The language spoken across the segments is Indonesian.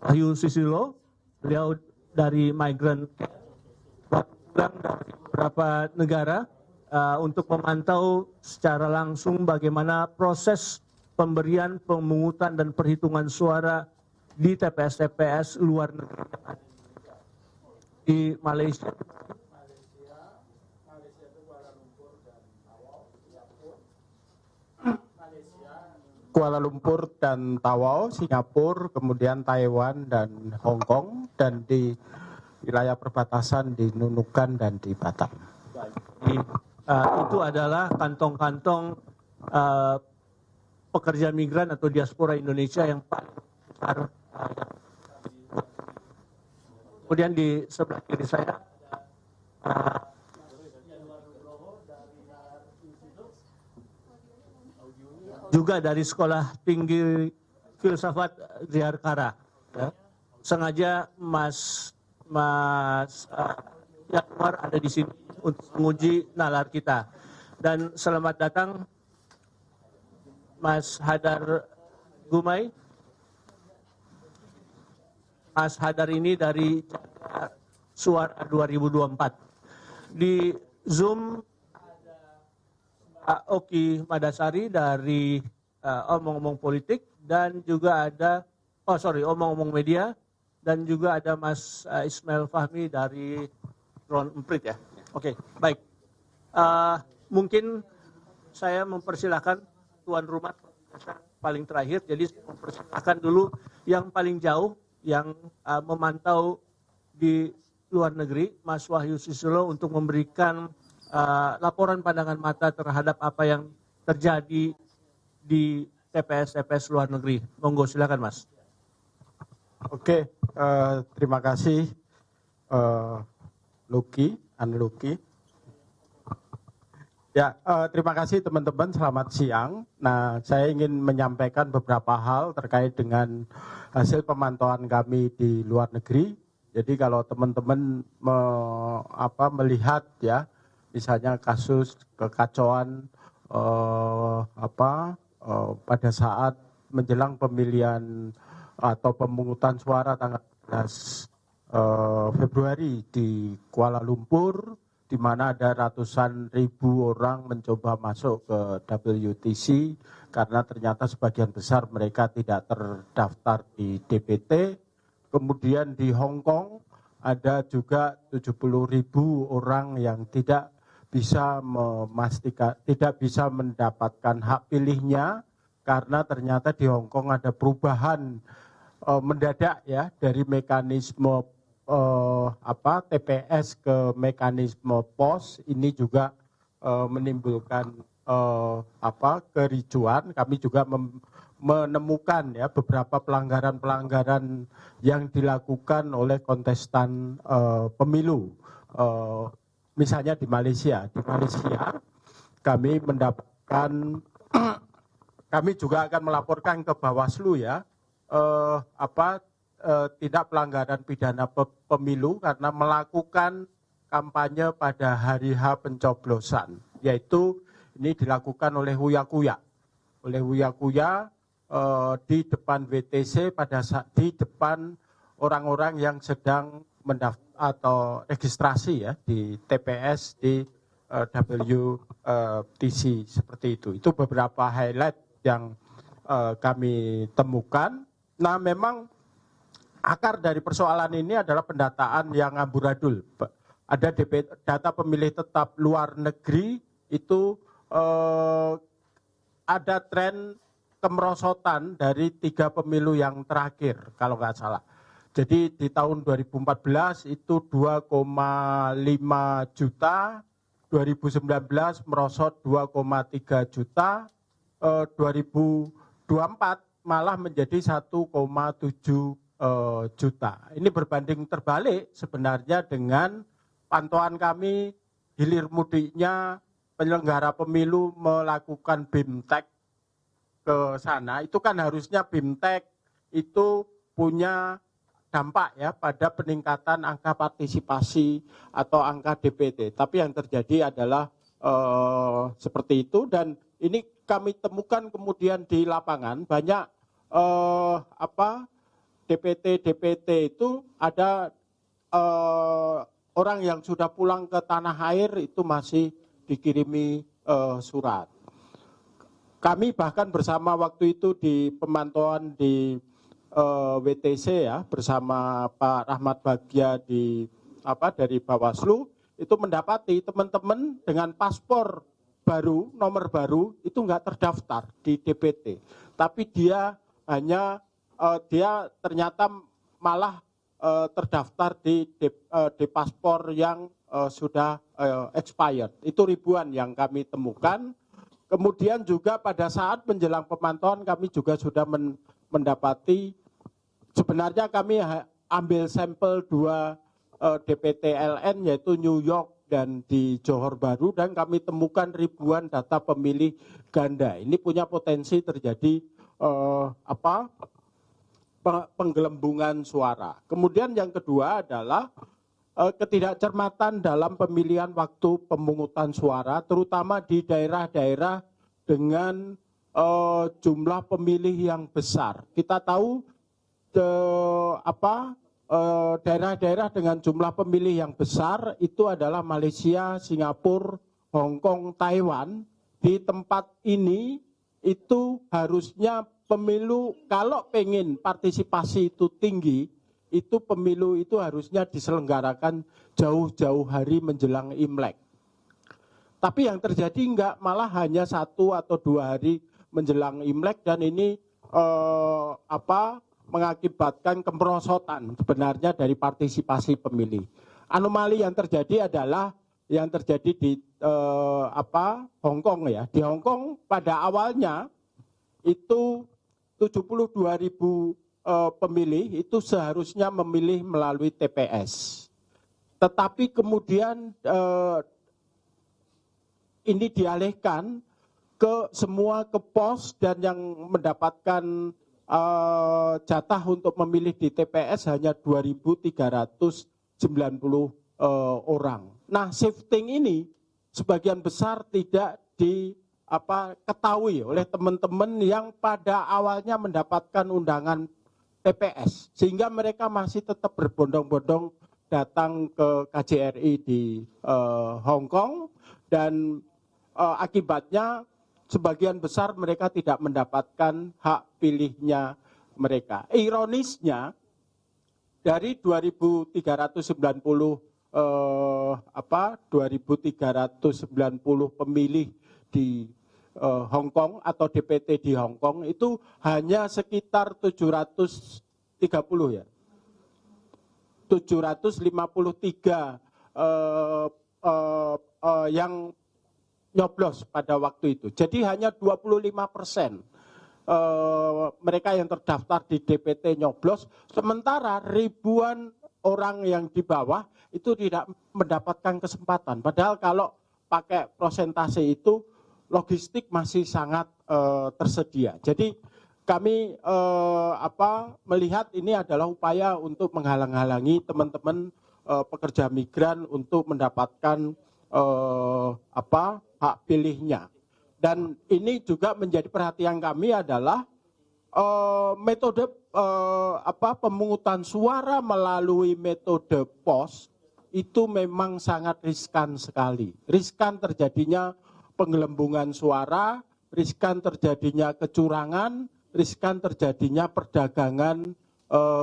Wahyu Susilo, beliau dari Migrant pulang dari beberapa negara untuk memantau secara langsung bagaimana proses pemberian, pemungutan dan perhitungan suara di TPS-TPS luar negeri di Malaysia. Kuala Lumpur dan Tawau, Singapura, kemudian Taiwan dan Hong Kong, dan di wilayah perbatasan di Nunukan dan di Batam. Itu adalah kantong-kantong pekerja migran atau diaspora Indonesia yang paling besar. Kemudian di sebelah kiri saya juga dari Sekolah Tinggi Filsafat Ziarkara. Ya. Sengaja Mas Yakmar ada di sini untuk menguji nalar kita. Dan selamat datang Mas Hadar Gumai. Mas Hadar ini dari Suara 2024. Di Zoom Pak Oki Madasari dari Omong-Omong Politik, dan juga ada, Omong-Omong Media, dan juga ada Mas Ismail Fahmi dari Drone Emprit ya. Oke, baik. Mungkin saya mempersilahkan tuan rumah paling terakhir, jadi saya mempersilahkan dulu yang paling jauh, yang memantau di luar negeri, Mas Wahyu Susilo, untuk memberikan laporan pandangan mata terhadap apa yang terjadi di TPS-TPS luar negeri. Monggo silakan Mas. Oke, terima kasih Luki. Ya, terima kasih teman-teman, selamat siang. Nah, saya ingin menyampaikan beberapa hal terkait dengan hasil pemantauan kami di luar negeri. Jadi kalau teman-teman melihat ya, misalnya kasus kekacauan pada saat menjelang pemilihan atau pemungutan suara tanggal 11 Februari di Kuala Lumpur, di mana ada ratusan ribu orang mencoba masuk ke WTC karena ternyata sebagian besar mereka tidak terdaftar di DPT. Kemudian di Hong Kong ada juga 70.000 orang yang tidak bisa mendapatkan hak pilihnya karena ternyata di Hong Kong ada perubahan mendadak ya dari mekanisme TPS ke mekanisme pos. Ini juga menimbulkan kericuan. Kami juga menemukan ya beberapa pelanggaran-pelanggaran yang dilakukan oleh kontestan pemilu. Misalnya di Malaysia kami mendapatkan, kami juga akan melaporkan ke Bawaslu ya, tidak pelanggaran pidana pemilu karena melakukan kampanye pada hari H pencoblosan, yaitu ini dilakukan oleh Uya Kuya di depan WTC di depan orang-orang yang sedang mendaftar atau registrasi ya di TPS di WTC seperti itu. Itu beberapa highlight yang kami temukan. Nah, memang akar dari persoalan ini adalah pendataan yang amburadul. Ada data pemilih tetap luar negeri itu ada tren kemerosotan dari 3 pemilu yang terakhir kalau nggak salah. Jadi di tahun 2014 itu 2,5 juta, 2019 merosot 2,3 juta, 2024 malah menjadi 1,7 juta. Ini berbanding terbalik sebenarnya dengan pantauan kami hilir mudiknya penyelenggara pemilu melakukan BIMTEK ke sana. Itu kan harusnya BIMTEK itu punya dampak ya pada peningkatan angka partisipasi atau angka DPT. Tapi yang terjadi adalah seperti itu, dan ini kami temukan kemudian di lapangan banyak DPT itu ada orang yang sudah pulang ke tanah air itu masih dikirimi surat. Kami bahkan bersama waktu itu di pemantauan di WTC ya, bersama Pak Rahmat Bagja dari Bawaslu, itu mendapati teman-teman dengan paspor baru, nomor baru itu nggak terdaftar di DPT, tapi dia ternyata malah terdaftar di paspor yang sudah expired. Itu ribuan yang kami temukan. Kemudian juga pada saat menjelang pemantauan kami juga sudah mendapati, sebenarnya kami ambil sampel 2 DPT LN yaitu New York dan di Johor Bahru, dan kami temukan ribuan data pemilih ganda. Ini punya potensi terjadi penggelembungan suara. Kemudian yang kedua adalah ketidakcermatan dalam pemilihan waktu pemungutan suara, terutama di daerah-daerah dengan jumlah pemilih yang besar. Kita tahu daerah-daerah dengan jumlah pemilih yang besar itu adalah Malaysia, Singapura, Hong Kong, Taiwan. Di tempat ini itu harusnya pemilu, kalau pengen partisipasi itu tinggi, itu pemilu itu harusnya diselenggarakan jauh-jauh hari menjelang Imlek. Tapi yang terjadi enggak, malah hanya 1 atau 2 hari menjelang Imlek, dan ini mengakibatkan kemerosotan sebenarnya dari partisipasi pemilih. Anomali yang terjadi adalah yang terjadi di Hong Kong ya. Di Hong Kong pada awalnya itu 72.000 pemilih itu seharusnya memilih melalui TPS. Tetapi kemudian ini dialihkan ke pos, dan yang mendapatkan jatah untuk memilih di TPS hanya 2.390 orang. Nah, shifting ini sebagian besar tidak ketahui oleh teman-teman yang pada awalnya mendapatkan undangan TPS, sehingga mereka masih tetap berbondong-bondong datang ke KJRI di Hong Kong, dan akibatnya sebagian besar mereka tidak mendapatkan hak pilihnya mereka. Ironisnya, dari 2.390 pemilih di Hong Kong atau DPT di Hong Kong itu hanya sekitar 753 yang nyoblos pada waktu itu. Jadi hanya 25% mereka yang terdaftar di DPT nyoblos, sementara ribuan orang yang di bawah itu tidak mendapatkan kesempatan. Padahal kalau pakai prosentase itu logistik masih sangat tersedia. Jadi kami melihat ini adalah upaya untuk menghalang-halangi teman-teman pekerja migran untuk mendapatkan hak pilihnya. Dan ini juga menjadi perhatian kami adalah metode pemungutan suara melalui metode pos itu memang sangat riskan sekali. Riskan terjadinya penggelembungan suara, riskan terjadinya kecurangan, riskan terjadinya perdagangan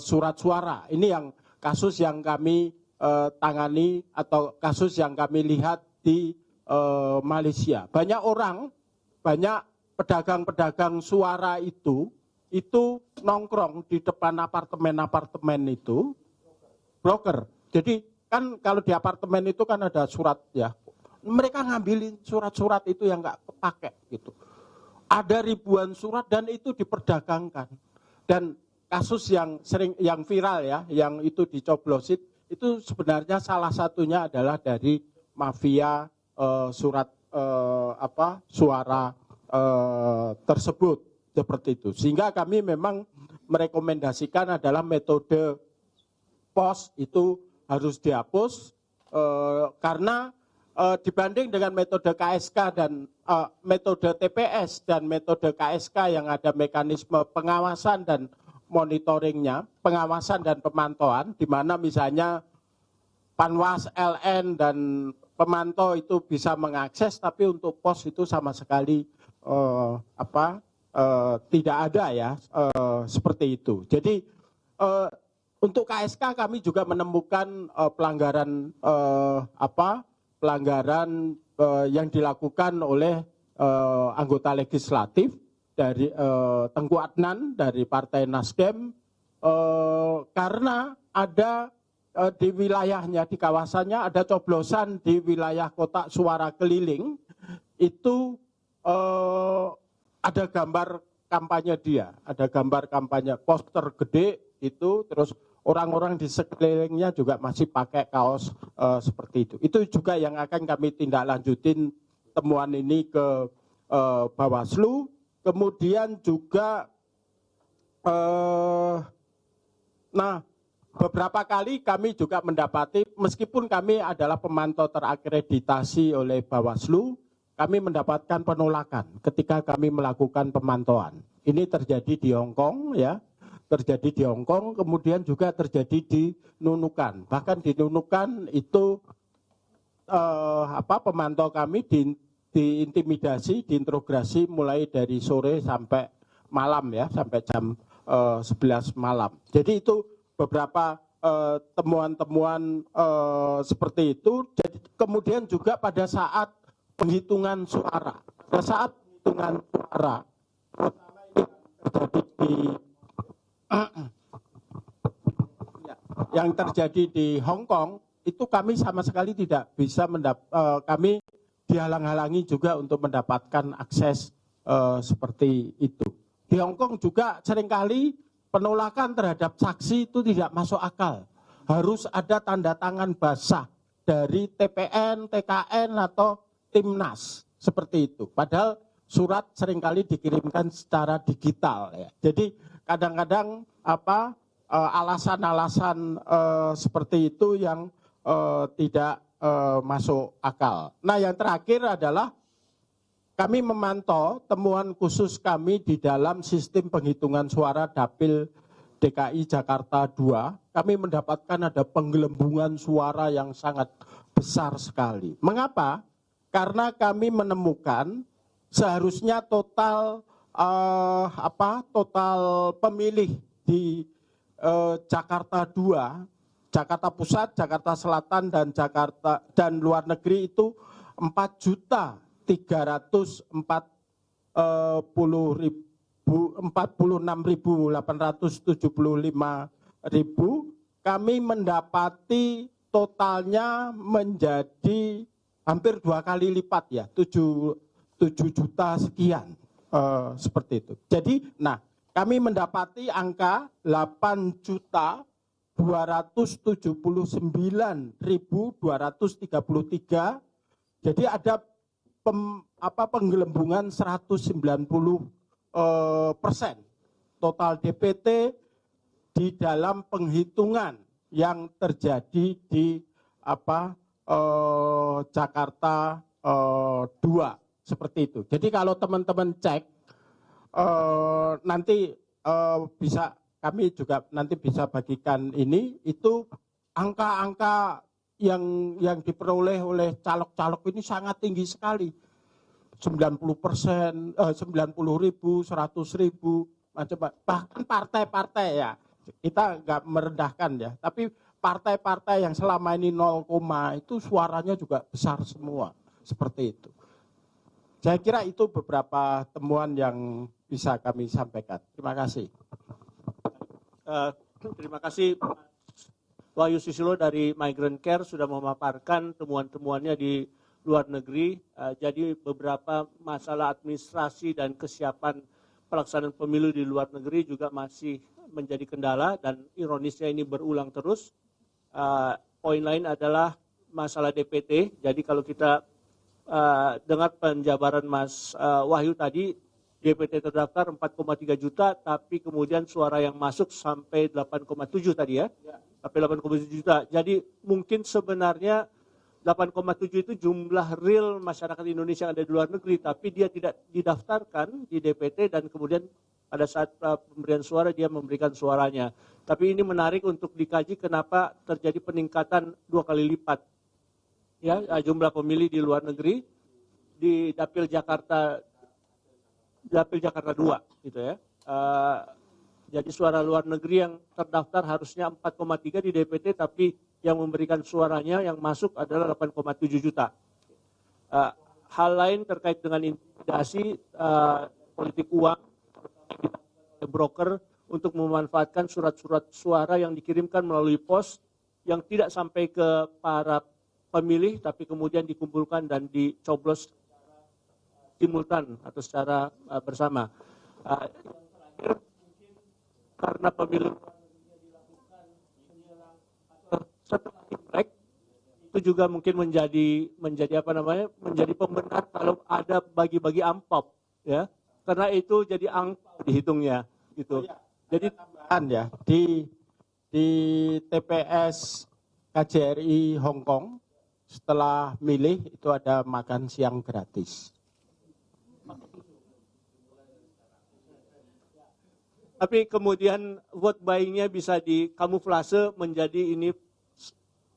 surat suara. Ini yang kasus yang kami tangani atau kasus yang kami lihat di Malaysia. Banyak pedagang-pedagang suara itu nongkrong di depan apartemen-apartemen itu, broker. Jadi kan kalau di apartemen itu kan ada surat ya, mereka ngambilin surat-surat itu yang nggak kepake gitu. Ada ribuan surat dan itu diperdagangkan. Dan kasus yang viral ya, yang itu dicoblosin, itu sebenarnya salah satunya adalah dari mafia surat suara tersebut seperti itu. Sehingga kami memang merekomendasikan adalah metode pos itu harus dihapus karena dibanding dengan metode KSK dan metode TPS dan metode KSK yang ada mekanisme pengawasan dan monitoringnya, pengawasan dan pemantauan, di mana misalnya Panwas, LN dan pemantau itu bisa mengakses, tapi untuk pos itu sama sekali tidak ada ya, seperti itu. Jadi untuk KSK kami juga menemukan pelanggaran pelanggaran yang dilakukan oleh anggota legislatif dari Tengku Adnan dari Partai Nasdem, karena ada di wilayahnya, di kawasannya ada coblosan di wilayah kotak suara keliling, itu ada gambar kampanye dia, ada gambar kampanye, poster gede itu, terus orang-orang di sekelilingnya juga masih pakai kaos seperti itu. Itu juga yang akan kami tindak lanjutin temuan ini ke Bawaslu. Kemudian juga beberapa kali kami juga mendapati, meskipun kami adalah pemantau terakreditasi oleh Bawaslu, kami mendapatkan penolakan ketika kami melakukan pemantauan. Ini terjadi di Hong Kong ya, terjadi di Hong Kong, kemudian juga terjadi di Nunukan. Bahkan di Nunukan itu pemantau kami diintimidasi, diinterogasi mulai dari sore sampai malam ya, sampai jam 11 malam. Jadi itu beberapa temuan-temuan seperti itu. Jadi, kemudian juga pada saat penghitungan suara, terutama ini terjadi yang terjadi di Hong Kong, itu kami sama sekali tidak bisa kami dihalang-halangi juga untuk mendapatkan akses seperti itu. Di Hong Kong juga seringkali penolakan terhadap saksi itu tidak masuk akal. Harus ada tanda tangan basah dari TPN, TKN atau Timnas seperti itu. Padahal surat seringkali dikirimkan secara digital ya. Jadi kadang-kadang alasan-alasan seperti itu yang tidak masuk akal. Nah, yang terakhir adalah kami memantau temuan khusus kami di dalam sistem penghitungan suara Dapil DKI Jakarta 2. Kami mendapatkan ada penggelembungan suara yang sangat besar sekali. Mengapa? Karena kami menemukan seharusnya total pemilih di Jakarta 2, Jakarta Pusat, Jakarta Selatan dan Jakarta dan luar negeri itu 4.346.875. Kami mendapati totalnya menjadi hampir 2 kali lipat ya, 7 juta sekian, seperti itu. Jadi, kami mendapati angka 8.279.233. Jadi ada penggelembungan 190% total DPT di dalam penghitungan yang terjadi di Jakarta 2 seperti itu. Jadi kalau teman-teman cek nanti kami juga nanti bisa bagikan ini, itu angka-angka yang diperoleh oleh caleg-caleg ini sangat tinggi sekali. 90%, 90.000, 100.000, macam-macam. Bahkan partai-partai ya, kita nggak merendahkan ya, tapi partai-partai yang selama ini 0, itu suaranya juga besar semua, seperti itu. Saya kira itu beberapa temuan yang bisa kami sampaikan. Terima kasih. Terima kasih Wahyu Susilo dari Migrant Care sudah memaparkan temuan-temuannya di luar negeri. Jadi beberapa masalah administrasi dan kesiapan pelaksanaan pemilu di luar negeri juga masih menjadi kendala dan ironisnya ini berulang terus. Poin lain adalah masalah DPT. Jadi kalau kita dengar penjabaran Mas Wahyu tadi, DPT terdaftar 4,3 juta, tapi kemudian suara yang masuk sampai 8,7 tadi ya, sampai 8,7 juta. Jadi mungkin sebenarnya 8,7 itu jumlah real masyarakat Indonesia yang ada di luar negeri, tapi dia tidak didaftarkan di DPT dan kemudian pada saat pemberian suara dia memberikan suaranya. Tapi ini menarik untuk dikaji kenapa terjadi peningkatan 2 kali lipat ya jumlah pemilih di luar negeri di Dapil Jakarta 2 gitu ya. Jadi suara luar negeri yang terdaftar harusnya 4,3 di DPT, tapi yang memberikan suaranya yang masuk adalah 8,7 juta. Hal lain terkait dengan intimidasi politik uang, broker untuk memanfaatkan surat-surat suara yang dikirimkan melalui pos yang tidak sampai ke para pemilih, tapi kemudian dikumpulkan dan dicoblos simultan atau secara bersama. Karena pemilu setelah Imlek itu juga mungkin menjadi pembenar kalau ada bagi-bagi amplop ya, karena itu jadi angpau dihitungnya gitu. Jadi Tambahan ya di TPS KJRI Hong Kong setelah milih itu ada makan siang gratis. Tapi kemudian vote buying-nya bisa dikamuflase menjadi ini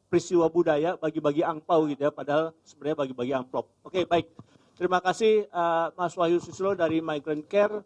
peristiwa budaya bagi-bagi angpau gitu ya, padahal sebenarnya bagi-bagi amplop. Oke, baik. Terima kasih Mas Wahyu Susilo dari Migrant Care.